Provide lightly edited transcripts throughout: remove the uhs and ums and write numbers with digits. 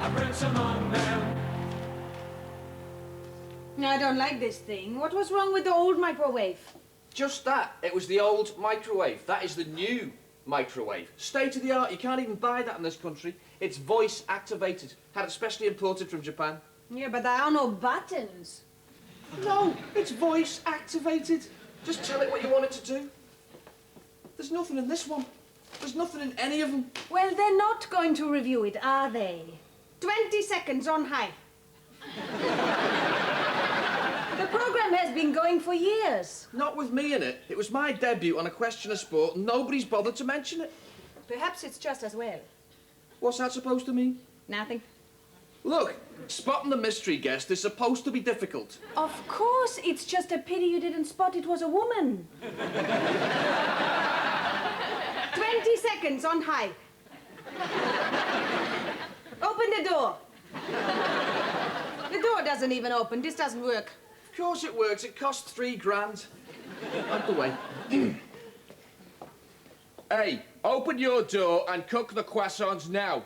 a prince among them. No, I don't like this thing. What was wrong with the old microwave? Just that. It was the old microwave. That is the new microwave. State of the art. You can't even buy that in this country. It's voice activated. Had it specially imported from Japan. Yeah, but there are no buttons. No, it's voice activated. Just tell it what you want it to do. There's nothing in this one. There's nothing in any of them. Well, they're not going to review it, are they? 20 seconds on high. The program has been going for years. Not with me in it. It was my debut on A Question of Sport and nobody's bothered to mention it. Perhaps it's just as well. What's that supposed to mean? Nothing. Look, spotting the mystery guest is supposed to be difficult. Of course, it's just a pity you didn't spot it was a woman. 20 seconds on high. Open the door. The door doesn't even open. This doesn't work. Of course it works. It costs $3,000. Out the way. Hey, open your door and cook the croissants now.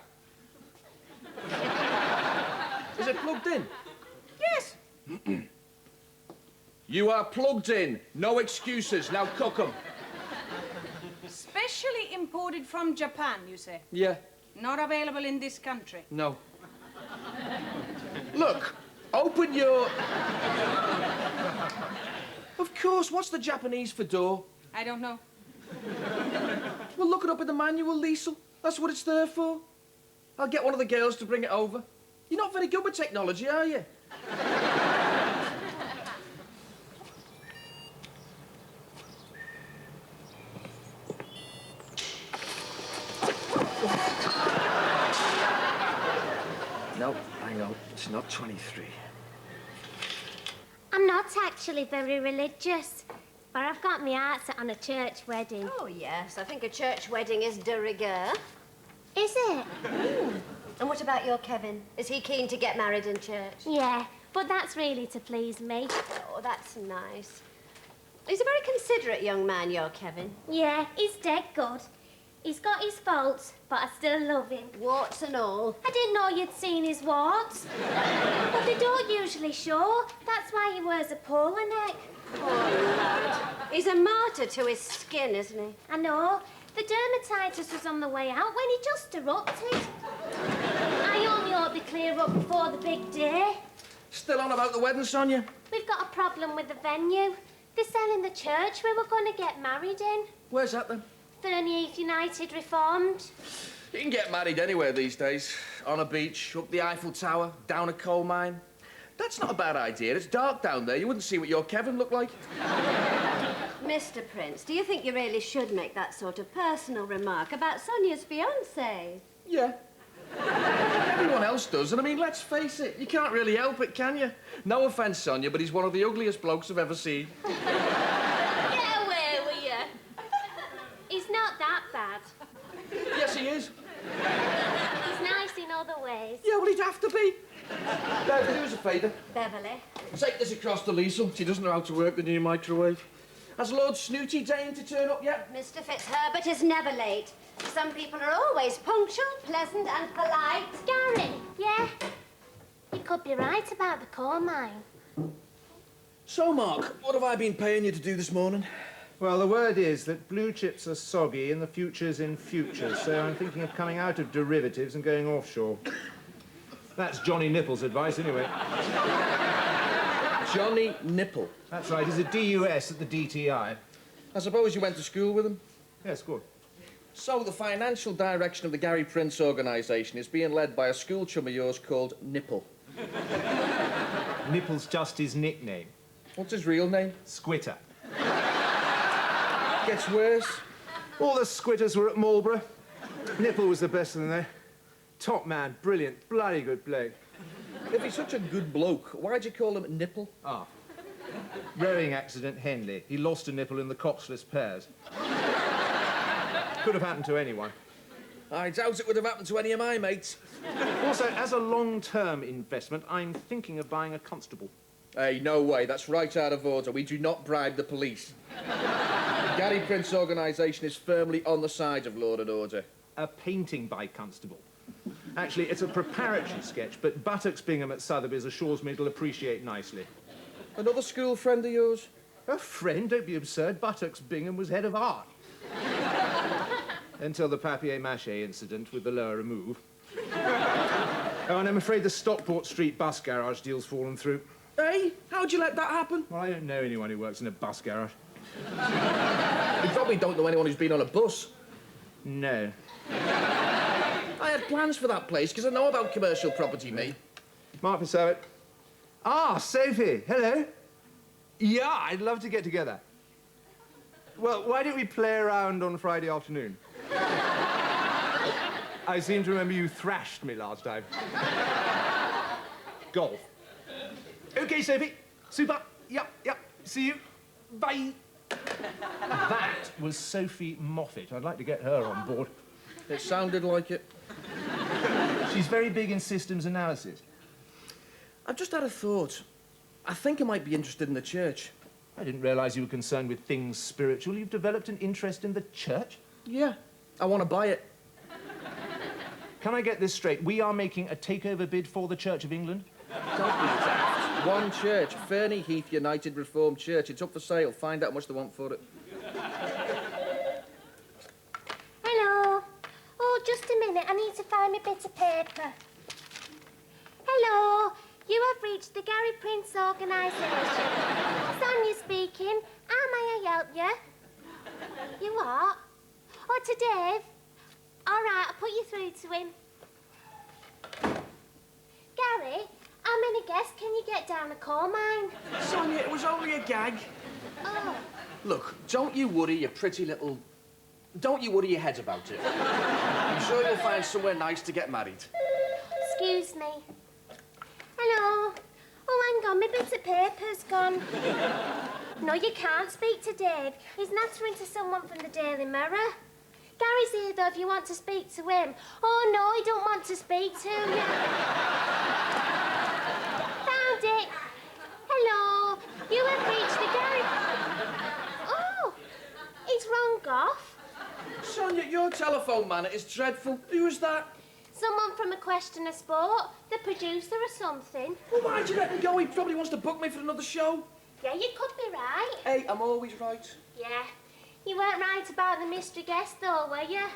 Is it plugged in? Yes. You are plugged in. No excuses. Now cook them. Specially imported from Japan, you say? Yeah. Not available in this country. No. Look, open your... Of course, what's the Japanese for door? I don't know. Well, look it up in the manual, Liesl. That's what it's there for. I'll get one of the girls to bring it over. You're not very good with technology, are you? No, hang on. It's not 23. I'm not actually very religious, but I've got my heart set on a church wedding. Oh, yes. I think a church wedding is de rigueur. Is it? And what about your Kevin? Is he keen to get married in church? Yeah, but that's really to please me. Oh, that's nice. He's a very considerate young man, your Kevin. Yeah, he's dead good. He's got his faults, but I still love him. Warts and all. I didn't know you'd seen his warts. But they don't usually show. That's why he wears a polo neck. Oh, Lord. He's a martyr to his skin, isn't he? I know. The dermatitis was on the way out when he just erupted. I only hope they clear up before the big day. Still on about the wedding, Sonia? We've got a problem with the venue. They're selling the church we were going to get married in. Where's that, then? Fernheath United Reformed. You can get married anywhere these days. On a beach, up the Eiffel Tower, down a coal mine. That's not a bad idea. It's dark down there. You wouldn't see what your Kevin looked like. Mr. Prince, do you think you really should make that sort of personal remark about Sonia's fiancé? Yeah. Everyone else does, and I mean, let's face it, you can't really help it, can you? No offence, Sonia, but he's one of the ugliest blokes I've ever seen. Get away with you. He's not that bad. Yes, he is. He's nice in other ways. Yeah, well, he'd have to be. Now, do us a favour. Beverly? Take this across to Liesl. She doesn't know how to work the new microwave. Has Lord Snooty deigned to turn up yet? Mr. Fitzherbert is never late. Some people are always punctual, pleasant and polite. Gary, yeah? You could be right about the coal mine. So, Mark, what have I been paying you to do this morning? Well, the word is that blue chips are soggy and the future's in futures, so I'm thinking of coming out of derivatives and going offshore. That's Johnny Nipple's advice, anyway. Johnny Nipple. That's right, he's a DUS at the DTI. I suppose you went to school with him? Yes, good. So, the financial direction of the Gary Prince organisation is being led by a school chum of yours called Nipple. Nipple's just his nickname. What's his real name? Squitter. Gets worse. All the squitters were at Marlborough. Nipple was the best of them there. Top man, brilliant, bloody good bloke. If he's such a good bloke, why'd you call him Nipple? Ah. Rowing accident, Henley. He lost a nipple in the Coxless Pears. Could have happened to anyone. I doubt it would have happened to any of my mates. Also, as a long-term investment, I'm thinking of buying a constable. Hey, no way. That's right out of order. We do not bribe the police. The Gary Prince organisation is firmly on the side of law and order. A painting by constable. Actually, it's a preparatory sketch, but Buttocks Bingham at Sotheby's assures me it'll appreciate nicely. Another school friend of yours? A friend? Don't be absurd. Buttocks Bingham was head of art. Until the papier-mâché incident with the lower remove. Oh, and I'm afraid the Stockport Street bus garage deal's fallen through. Hey, how'd you let that happen? Well, I don't know anyone who works in a bus garage. You probably don't know anyone who's been on a bus. No. I had plans for that place because I know about commercial property, mate. Mark Purcell. Ah, Sophie. Hello. Yeah, I'd love to get together. Well, why don't we play around on Friday afternoon? I seem to remember you thrashed me last time. Golf. OK, Sophie. Super. Yep. See you. Bye. That was Sophie Moffat. I'd like to get her on board. It sounded like it. She's very big in systems analysis. I've just had a thought. I think I might be interested in the church. I didn't realise you were concerned with things spiritual. You've developed an interest in the church? Yeah, I want to buy it. Can I get this straight? We are making a takeover bid for the Church of England? Don't be daft. One church, Fernie Heath United Reformed Church. It's up for sale. Find out how much they want for it. Hello. Oh, just a minute. I need to find my bit of paper. Hello. You have reached the Gary Prince organisation. Sonia speaking. How may I help you? You what? Oh, to Dave? All right, I'll put you through to him. Gary, how many guests can you get down a coal mine? Sonia, it was only a gag. Oh. Look, don't you worry your pretty little... Don't you worry your head about it. I'm sure you'll find somewhere nice to get married. Excuse me. Hello. Oh, hang on, my bit of paper's gone. No, you can't speak to Dave. He's nattering to someone from the Daily Mirror. Gary's here, though, if you want to speak to him. Oh, no, I don't want to speak to you. Found it. Hello. You have reached the Gary... Oh, he's rung off. Sonia, your telephone manner is dreadful. Who was that? Someone from A Question of Sport, the producer or something. Well, why'd you let him go? He probably wants to book me for another show. Yeah, you could be right. Hey, I'm always right. Yeah. You weren't right about the mystery guest, though, were you?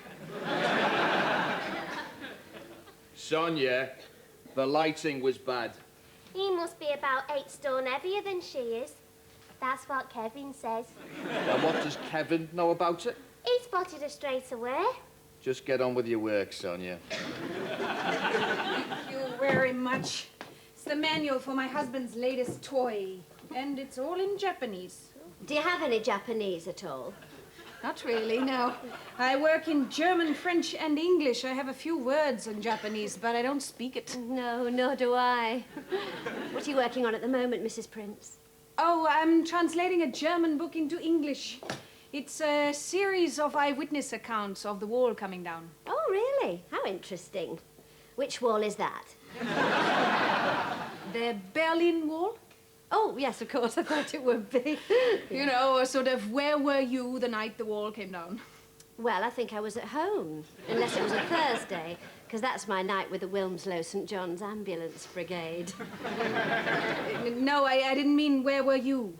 Sonia, the lighting was bad. He must be about 8 stone heavier than she is. That's what Kevin says. And what does Kevin know about it? He spotted her straight away. Just get on with your work, Sonia. Thank you very much. It's the manual for my husband's latest toy. And it's all in Japanese. Do you have any Japanese at all? Not really, no. I work in German, French, and English. I have a few words in Japanese, but I don't speak it. No, nor do I. What are you working on at the moment, Mrs. Prince? Oh, I'm translating a German book into English. It's a series of eyewitness accounts of the wall coming down. Oh, really? How interesting. Which wall is that? The Berlin Wall. Oh, yes, of course, I thought it would be. You know, a sort of where were you the night the wall came down? Well, I think I was at home, unless it was a Thursday, because that's my night with the Wilmslow St. John's Ambulance Brigade. No, I didn't mean where were you.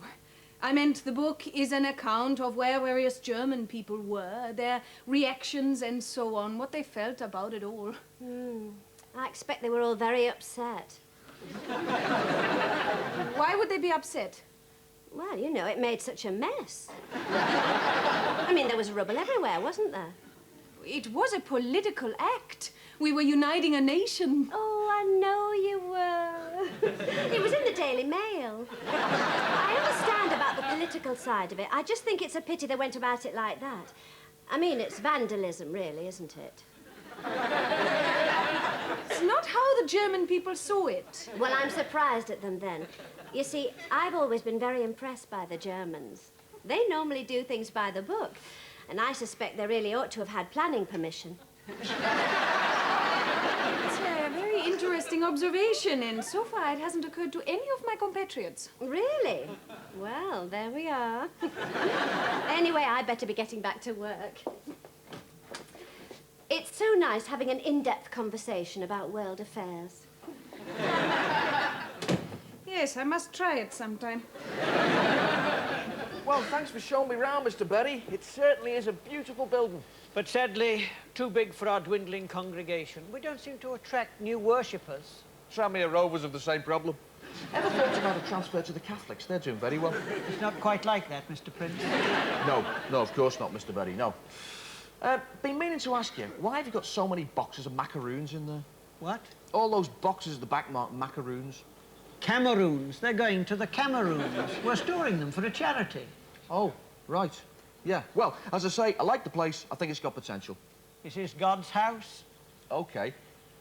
I meant the book is an account of where various German people were, their reactions and so on, what they felt about it all. I expect they were all very upset. Why would they be upset? Well, you know, it made such a mess. I mean, there was rubble everywhere, wasn't there? It was a political act. We were uniting a nation. Oh, I know you were. It was in the Daily Mail. I understand about the political side of it. I just think it's a pity they went about it like that. I mean, it's vandalism, really, isn't it? It's not how the German people saw it. Well, I'm surprised at them then. You see, I've always been very impressed by the Germans. They normally do things by the book, and I suspect they really ought to have had planning permission. It's a very interesting observation, and so far it hasn't occurred to any of my compatriots. Really? Well, there we are. Anyway, I'd better be getting back to work. It's It's so nice having an in-depth conversation about world affairs. Yes, I must try it sometime. Well, thanks for showing me round, Mr. Berry. It certainly is a beautiful building. But sadly, too big for our dwindling congregation. We don't seem to attract new worshippers. Tranmere Rovers have the same problem. Ever thought about a transfer to the Catholics? They're doing very well. It's not quite like that, Mr. Prince. No, of course not, Mr. Berry, no. Been meaning to ask you, why have you got so many boxes of macaroons in there? What? All those boxes at the back marked macaroons. Cameroons. They're going to the Cameroons. We're storing them for a charity. Oh, right. Yeah, well, as I say, I like the place. I think it's got potential. This is God's house. OK.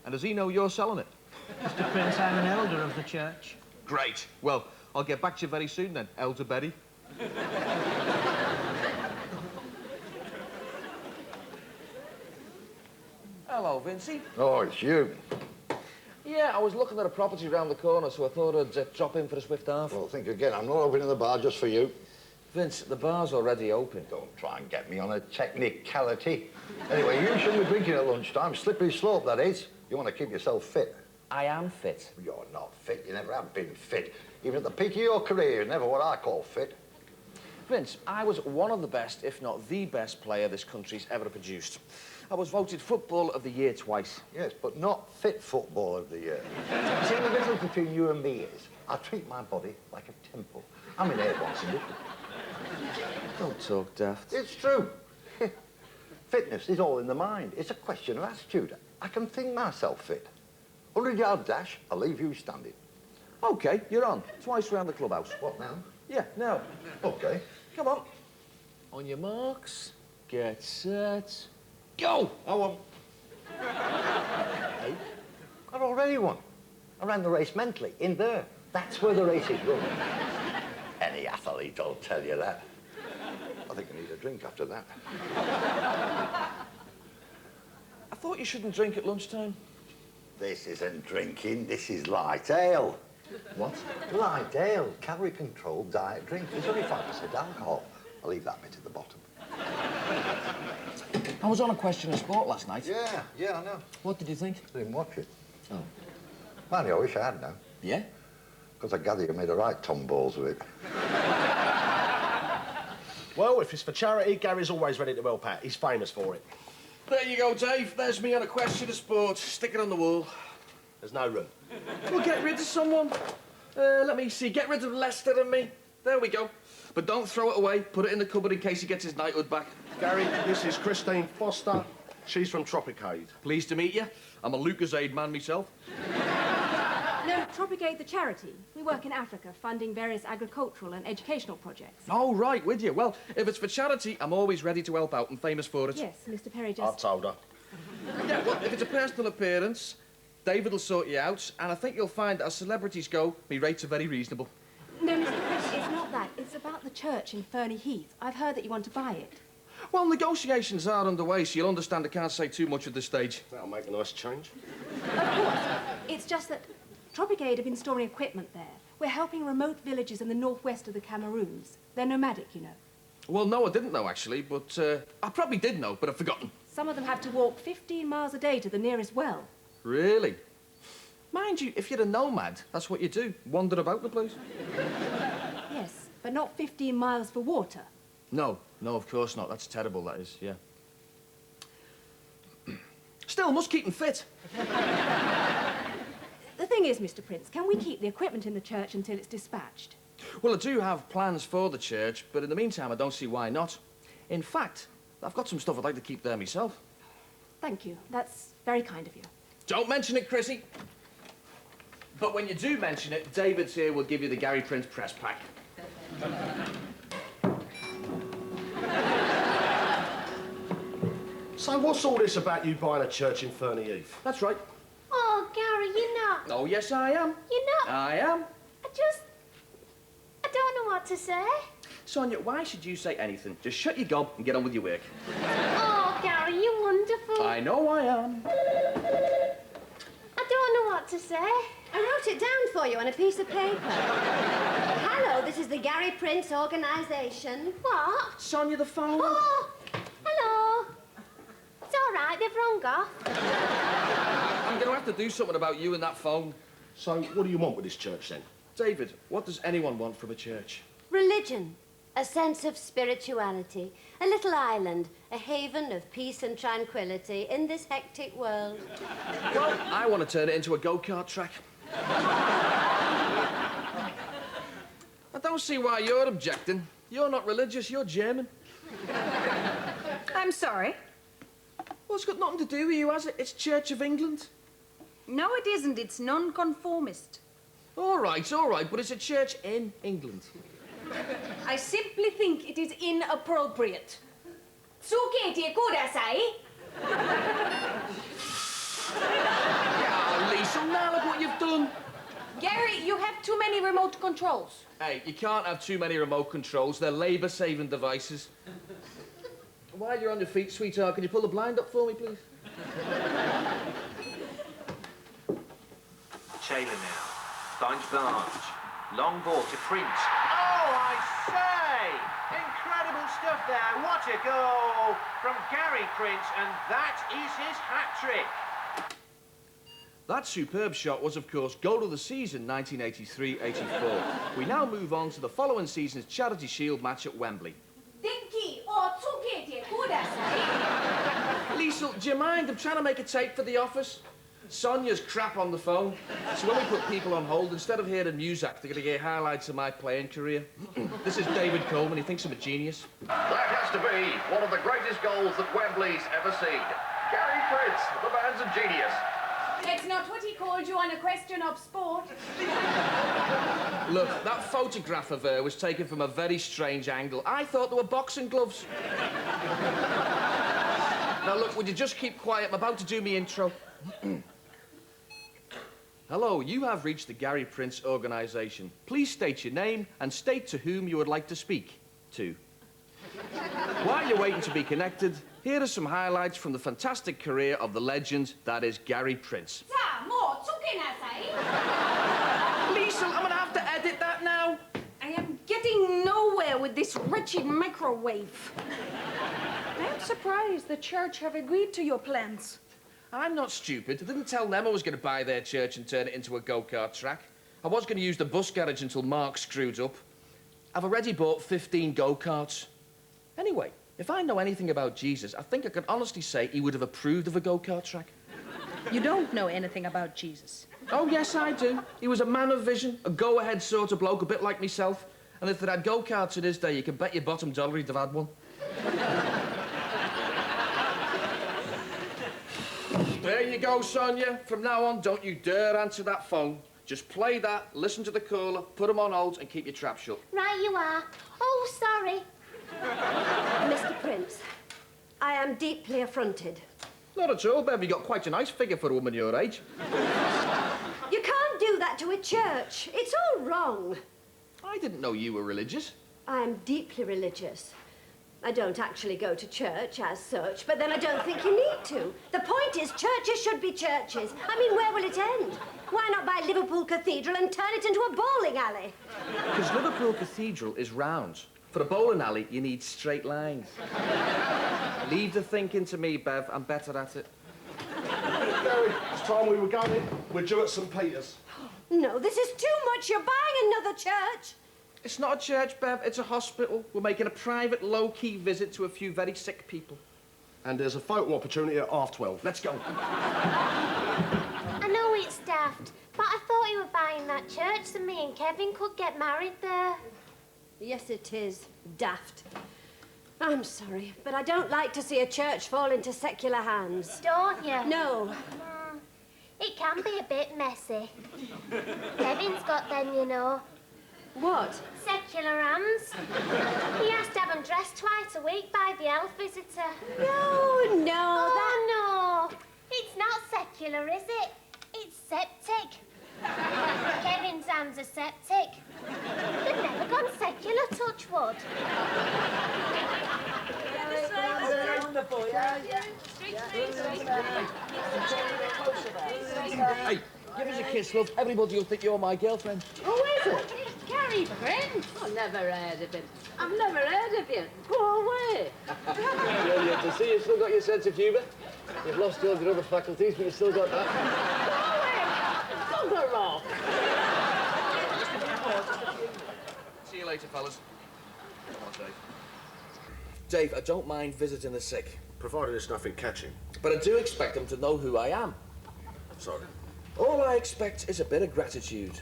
And does he know you're selling it? Mr. Prince, I'm an elder of the church. Great. Well, I'll get back to you very soon then, Elder Betty. Hello, Vincey. Oh, it's you. Yeah, I was looking at a property round the corner, so I thought I'd drop in for a swift half. Well, think again. I'm not opening the bar just for you. Vince, the bar's already open. Don't try and get me on a technicality. Anyway, you shouldn't be drinking at lunchtime. Slippery slope, that is. You want to keep yourself fit. I am fit. You're not fit. You never have been fit. Even at the peak of your career, you're never what I call fit. Vince, I was one of the best, if not the best player this country's ever produced. I was voted Football of the Year twice. Yes, but not fit football of the year. See, the difference between you and me is I treat my body like a temple. I'm in airborne condition. Don't talk daft. It's true. Fitness is all in the mind. It's a question of attitude. I can think myself fit. 100-yard dash, I'll leave you standing. OK, you're on. Twice round the clubhouse. What now? Yeah, now. OK. Come on. On your marks, get set, go! I won. Hey, I already won. I ran the race mentally, in there. That's where the race is run. Any athlete will tell you that. I think I need a drink after that. I thought you shouldn't drink at lunchtime. This isn't drinking, this is light ale. What? Light ale, calorie-controlled diet drink. There's only 5% alcohol. I'll leave that bit at the bottom. I was on a question of sport last night. Yeah, I know. What did you think? I didn't watch it. Oh. Manny, I wish I had now. Yeah? Because I gather you made a right tomballs of it. Well, if it's for charity, Gary's always ready to help out. He's famous for it. There you go, Dave. There's me on a question of sport. Stick it on the wall. There's no room. We'll get rid of someone. Let me see. Get rid of Lester and me. There we go. But don't throw it away. Put it in the cupboard in case he gets his knighthood back. Gary, this is Christine Foster. She's from Tropicaid. Pleased to meet you. I'm a Lucasade man myself. No, Tropicaid the charity. We work in Africa, funding various agricultural and educational projects. Oh, right, with you. Well, if it's for charity, I'm always ready to help out and famous for it. Yes, Mr. Perry I've just... told her. Yeah, well, if it's a personal appearance, David will sort you out, and I think you'll find that as celebrities go, me rates are very reasonable. No, Mr. Perry, it's not that. It's about the church in Ferny Heath. I've heard that you want to buy it. Well, negotiations are underway, so you'll understand I can't say too much at this stage. That'll make a nice change. Of course. It's just that Tropicaid have been storing equipment there. We're helping remote villages in the northwest of the Cameroons. They're nomadic, you know. Well, no, I didn't know, actually, but I probably did know, but I've forgotten. Some of them have to walk 15 miles a day to the nearest well. Really? Mind you, if you're a nomad, that's what you do. Wander about the place. Yes, but not 15 miles for water. No, of course not. That's terrible, that is, yeah. Still, must keep them fit. The thing is, Mr. Prince, can we keep the equipment in the church until it's dispatched? Well, I do have plans for the church, but in the meantime, I don't see why not. In fact, I've got some stuff I'd like to keep there myself. Thank you. That's very kind of you. Don't mention it, Chrissy. But when you do mention it, David's here will give you the Gary Prince press pack. So what's all this about you buying a church in Ferny Heath? That's right. Oh, Gary, you're not. Oh, yes, I am. You're not. I am. I don't know what to say. Sonia, why should you say anything? Just shut your gob and get on with your work. Oh, Gary, you're wonderful. I know I am. I don't know what to say. I wrote it down for you on a piece of paper. Hello, this is the Gary Prince Organisation. What? Sonia, the phone. Oh, hello. It's all right, they've rung off. I'm going to have to do something about you and that phone. So, what do you want with this church, then? David, what does anyone want from a church? Religion. A sense of spirituality. A little island. A haven of peace and tranquility in this hectic world. Well, I want to turn it into a go-kart track. I don't see why you're objecting. You're not religious, you're German. I'm sorry. Well, it's got nothing to do with you, has it? It's Church of England. No, it isn't. It's non-conformist. All right, but it's a church in England. I simply think it is inappropriate. Yeah, Lisa, now look what you've done. Gary, you have too many remote controls. Hey, you can't have too many remote controls. They're labour-saving devices. While you're on your feet, sweetheart, can you pull the blind up for me, please? Taylor now. Finds Barge. Long ball to Prince. Oh, I say! Incredible stuff there. What a goal from Gary Prince, and that is his hat-trick. That superb shot was, of course, goal of the season 1983-84. We now move on to the following season's Charity Shield match at Wembley. Liesl, do you mind? I'm trying to make a tape for the office. Sonia's crap on the phone. So when we put people on hold, instead of hearing music, they're going to get highlights of my playing career. This is David Coleman. He thinks I'm a genius. That has to be one of the greatest goals that Wembley's ever seen. Gary Prince, the man's a genius. That's not what he called you on a question of sport. Look, that photograph of her was taken from a very strange angle. I thought they were boxing gloves. Now, look, would you just keep quiet? I'm about to do me intro. Hello, you have reached the Gary Prince organisation. Please state your name and state to whom you would like to speak to. While you're waiting to be connected, here are some highlights from the fantastic career of the legend that is Gary Prince. Liesl, I'm gonna have to edit that now. I am getting nowhere with this wretched microwave. I am surprised the church have agreed to your plans. I'm not stupid. I didn't tell them I was going to buy their church and turn it into a go-kart track. I was going to use the bus garage until Mark screwed up. I've already bought 15 go-karts. Anyway, if I know anything about Jesus, I think I can honestly say he would have approved of a go-kart track. You don't know anything about Jesus. Oh, yes, I do. He was a man of vision, a go-ahead sort of bloke, a bit like myself. And if they had go-karts in his day, you can bet your bottom dollar he'd have had one. There you go, Sonia. From now on, don't you dare answer that phone. Just play that, listen to the caller, put them on hold, and keep your trap shut. Right you are. Oh, sorry. Mr. Prince, I am deeply affronted. Not at all, Bev. You got quite a nice figure for a woman your age. You can't do that to a church. It's all wrong. I didn't know you were religious. I am deeply religious. I don't actually go to church as such, but then I don't think you need to. The point is, churches should be churches. I mean, where will it end? Why not buy Liverpool Cathedral and turn it into a bowling alley? Because Liverpool Cathedral is round. For a bowling alley, you need straight lines. Leave the thinking to me, Bev. I'm better at it. Gary, it's time we were going. We're due at St. Peter's. No, this is too much. You're buying another church. It's not a church, Bev. It's a hospital. We're making a private, low-key visit to a few very sick people. And there's a photo opportunity at 12:30. Let's go. I know it's daft, but I thought you were buying that church so me and Kevin could get married there. Yes, it is daft. I'm sorry, but I don't like to see a church fall into secular hands. Don't you? No. It can be a bit messy. Kevin's got them, you know. What? Secular hands. He has to have them dressed twice a week by the elf visitor. No, Oh, no. It's not secular, is it? It's septic. Kevin's hands are septic. They've never gone secular, touch wood. Hey, give us a kiss, love. Everybody will think you're my girlfriend. Who is it? It's Gary Prince. I've never heard of him. I've never heard of you. Go away. Brilliant to see you. Still got your sense of humour. You've lost all your other faculties, but you've still got that. Bugger off. See you later, fellas. Come on, Dave. Dave, I don't mind visiting the sick. Provided it's nothing catching. But I do expect them to know who I am. Sorry. All I expect is a bit of gratitude.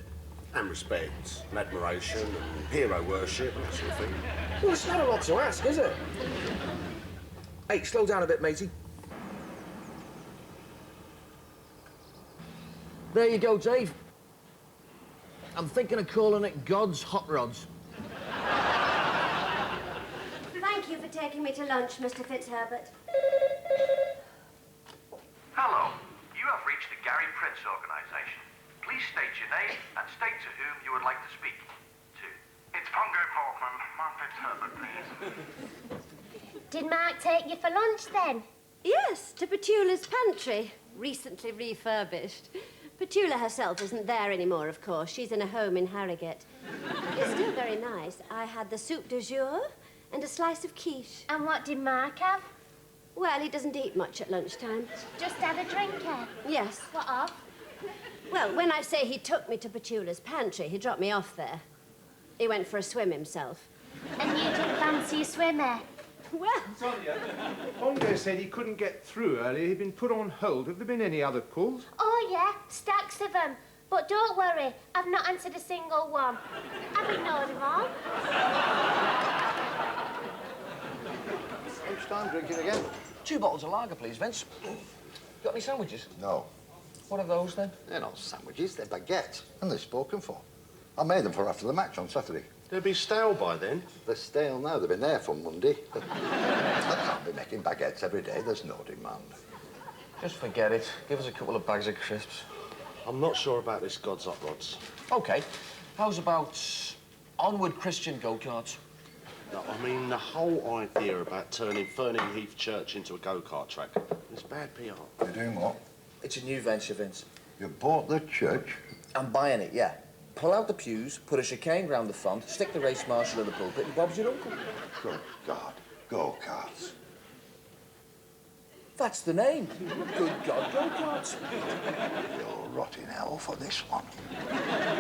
And respect, and admiration, and hero worship, and that sort of thing. Well, it's not a lot to ask, is it? Hey, slow down a bit, matey. There you go, Dave. I'm thinking of calling it God's Hot Rods. Thank you for taking me to lunch, Mr. Fitzherbert. Hello. You have reached the Gary Prince organisation. Please state your name and state to whom you would like to speak to. It's Pongo Porkman. Mark Fitzherbert, please. Did Mark take you for lunch then? Yes, to Petula's pantry, recently refurbished. Petula herself isn't there anymore, of course. She's in a home in Harrogate. It's still very nice. I had the soup du jour and a slice of quiche. And what did Mark have? Well, he doesn't eat much at lunchtime. Just had a drinker? Yes. What of? Well, when I say he took me to Petula's pantry, he dropped me off there. He went for a swim himself. And you didn't fancy a swimmer? Well... Pongo said he couldn't get through earlier. He'd been put on hold. Have there been any other calls? Oh, yeah, stacks of them. But don't worry, I've not answered a single one. I've ignored them all. Lunchtime drinking again? 2 bottles of lager, please, Vince. Got any sandwiches? No. What are those, then? They're not sandwiches, they're baguettes. And they're spoken for. I made them for after the match on Saturday. They'll be stale by then. They're stale now. They've been there for Monday. I can't be making baguettes every day. There's no demand. Just forget it. Give us a couple of bags of crisps. I'm not sure about this God's Hot Rods. OK. How's about onward Christian go-karts? No, I mean, the whole idea about turning Ferning Heath Church into a go-kart track is bad PR. You're doing what? It's a new venture, Vince. You bought the church? I'm buying it, yeah. Pull out the pews, put a chicane round the front, stick the race marshal in the pulpit, and Bob's your uncle. Good God. Go-karts. That's the name. Good God, go-karts. You'll rot in hell for this one.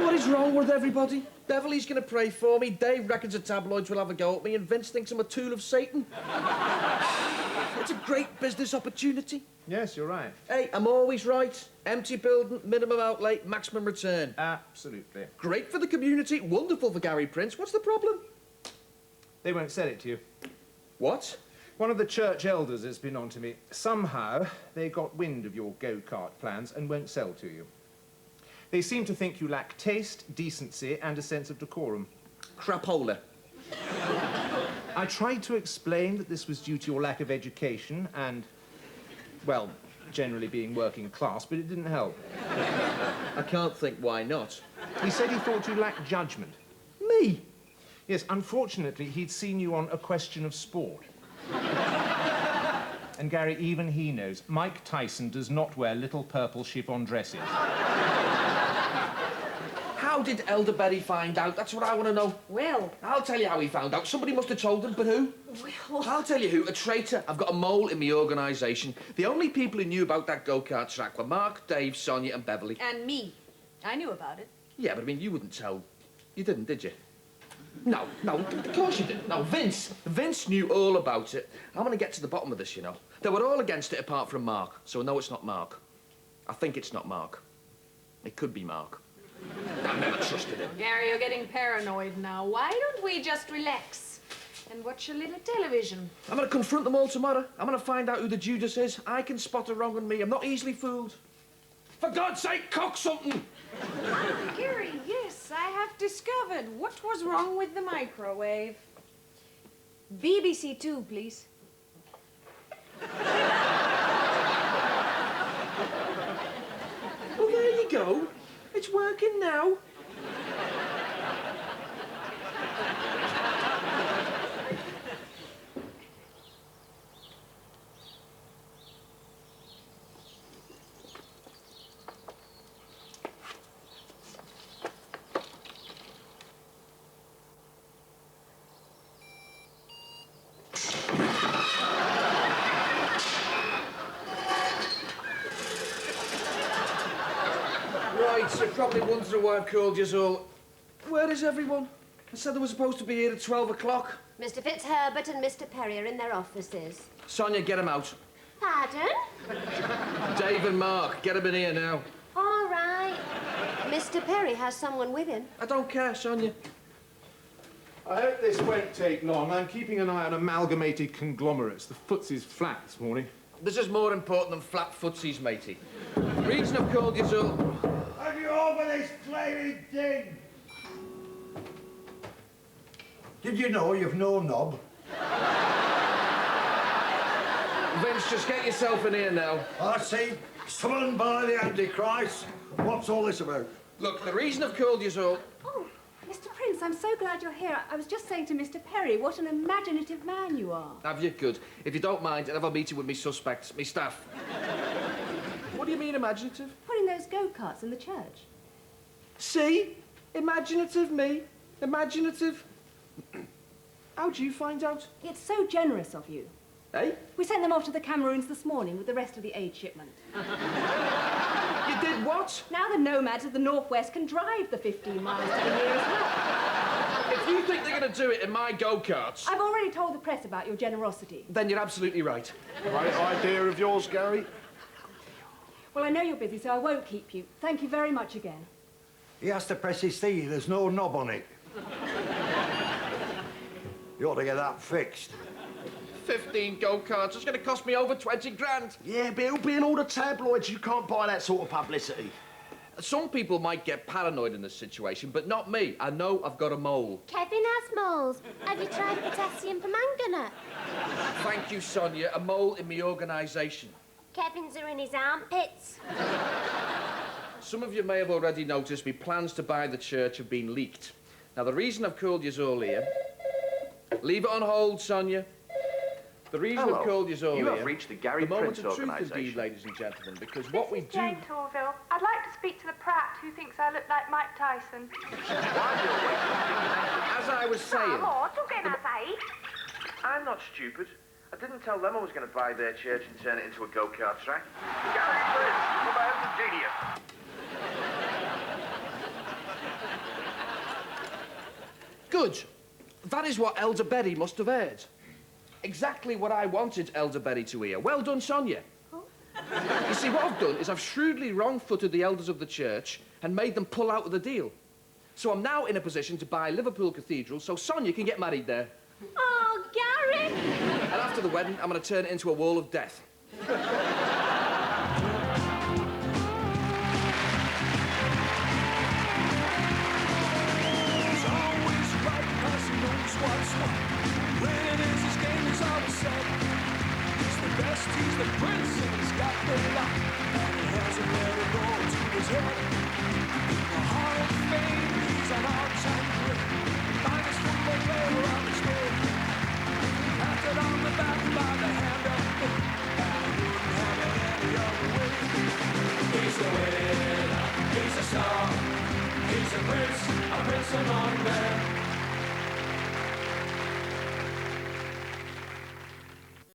What is wrong with everybody? Beverly's going to pray for me, Dave reckons the tabloids will have a go at me, and Vince thinks I'm a tool of Satan. It's a great business opportunity. Yes, you're right. Hey, I'm always right. Empty building, minimum outlay, maximum return. Absolutely. Great for the community, wonderful for Gary Prince. What's the problem? They won't sell it to you. What? One of the church elders has been on to me. Somehow, they got wind of your go-kart plans and won't sell to you. They seem to think you lack taste, decency, and a sense of decorum. Crapola. I tried to explain that this was due to your lack of education and, well, generally being working class, but it didn't help. I can't think why not. He said he thought you lacked judgment. Me? Yes, unfortunately, he'd seen you on A Question of Sport. And Gary, even he knows, Mike Tyson does not wear little purple chiffon dresses. How did Elderberry find out? That's what I want to know. Well... I'll tell you how he found out. Somebody must have told him, but who? Well... I'll tell you who. A traitor. I've got a mole in my organisation. The only people who knew about that go-kart track were Mark, Dave, Sonia and Beverly. And me. I knew about it. Yeah, but I mean, you wouldn't tell... You didn't, did you? No, of course you didn't. No, Vince knew all about it. I'm going to get to the bottom of this, you know. They were all against it apart from Mark, so no, it's not Mark. I think it's not Mark. It could be Mark. I've never trusted him. Gary, you're getting paranoid now. Why don't we just relax and watch a little television? I'm going to confront them all tomorrow. I'm going to find out who the Judas is. I can spot a wrong on me. I'm not easily fooled. For God's sake, cock something! Gary, yes, I have discovered what was wrong with the microwave. BBC Two, please. Well, there you go. It's working now. Right, you're probably wondering why I've called you all. Where is everyone? I said they were supposed to be here at 12 o'clock. Mr. Fitzherbert and Mr. Perry are in their offices. Sonia, get them out. Pardon? Dave and Mark, get them in here now. All right. Mr. Perry has someone with him. I don't care, Sonia. I hope this won't take long. I'm keeping an eye on amalgamated conglomerates. The footsie's flat this morning. This is more important than flat footsies, matey. The reason I've called you all... Have you over this flaming thing? Did you know you've no knob? Vince, just get yourself in here now. I see. Summoned by the Antichrist. What's all this about? Look, the reason I've called you all... Oh, Mr. Prince, I'm so glad you're here. I was just saying to Mr. Perry, what an imaginative man you are. Have you? Good. If you don't mind, I'll have a meeting with me suspects, me staff. What do you mean, imaginative? Putting those go-karts in the church. See? Imaginative, me. Imaginative. How'd you find out? It's so generous of you. Eh? We sent them off to the Cameroons this morning with the rest of the aid shipment. You did what? Now the nomads of the Northwest can drive the 15 miles to the nearest hut. If you think they're going to do it in my go-karts... I've already told the press about your generosity. Then you're absolutely right. Great idea of yours, Gary. Well, I know you're busy, so I won't keep you. Thank you very much again. He has to press his key. There's no knob on it. You ought to get that fixed. 15 go-karts. It's going to cost me over 20 grand. Yeah, but it'll be in all the tabloids. You can't buy that sort of publicity. Some people might get paranoid in this situation, but not me. I know I've got a mole. Kevin has moles. Have you tried potassium permanganate? Thank you, Sonia. A mole in me organisation. Kevin's are in his armpits. Some of you may have already noticed me plans to buy the church have been leaked. Now, the reason I've called you all here... Leave it on hold, Sonia. The reason I've called you all You here... have reached the Gary moment Prince of truth organisation. indeed, ladies and gentlemen, because what we do... Jane Torville. I'd like to speak to the Pratt who thinks I look like Mike Tyson. As I was saying... Come on, don't get that age. I'm not stupid. I didn't tell them I was going to buy their church and turn it into a go-kart track. Gary Prince, the man's a genius. Good. That is what Elder Betty must have heard. Exactly what I wanted Elder Betty to hear. Well done, Sonia. You see, what I've done is I've shrewdly wrong-footed the elders of the church and made them pull out of the deal. So I'm now in a position to buy Liverpool Cathedral so Sonia can get married there. Oh, Gary! And after the wedding, I'm going to turn it into a wall of death. He's the prince and he's got the lock, and he hasn't let it go to his head.